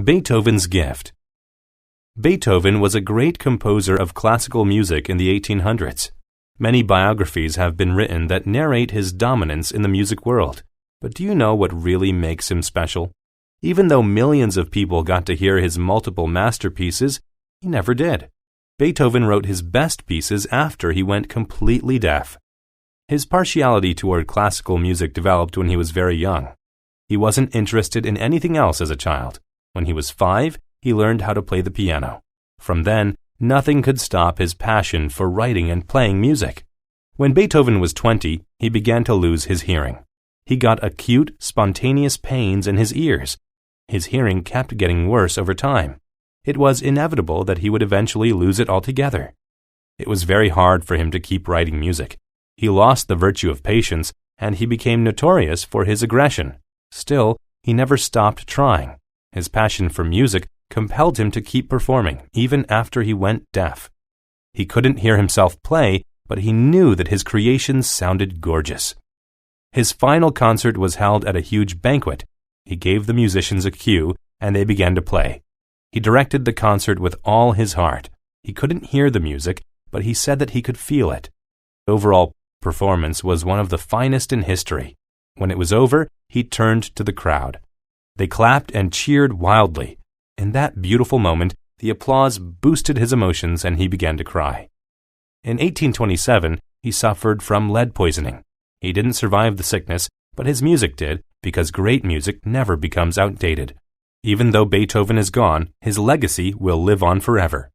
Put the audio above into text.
Beethoven's gift. Beethoven was a great composer of classical music in the 1800s. Many biographies have been written that narrate his dominance in the music world. But do you know what really makes him special? Even though millions of people got to hear his multiple masterpieces, he never did. Beethoven wrote his best pieces after he went completely deaf. His partiality toward classical music developed when he was very young. He wasn't interested in anything else as a child. When he was 5, he learned how to play the piano. From then, nothing could stop his passion for writing and playing music. When Beethoven was 20, he began to lose his hearing. He got acute, spontaneous pains in his ears. His hearing kept getting worse over time. It was inevitable that he would eventually lose it altogether. It was very hard for him to keep writing music. He lost the virtue of patience, and he became notorious for his aggression. Still, he never stopped trying. His passion for music compelled him to keep performing, even after he went deaf. He couldn't hear himself play, but he knew that his creations sounded gorgeous. His final concert was held at a huge banquet. He gave the musicians a cue, and they began to play. He directed the concert with all his heart. He couldn't hear the music, but he said that he could feel it. The overall performance was one of the finest in history. When it was over, he turned to the crowd. They clapped and cheered wildly. In that beautiful moment, the applause boosted his emotions and he began to cry. In 1827, he suffered from lead poisoning. He didn't survive the sickness, but his music did, because great music never becomes outdated. Even though Beethoven is gone, his legacy will live on forever.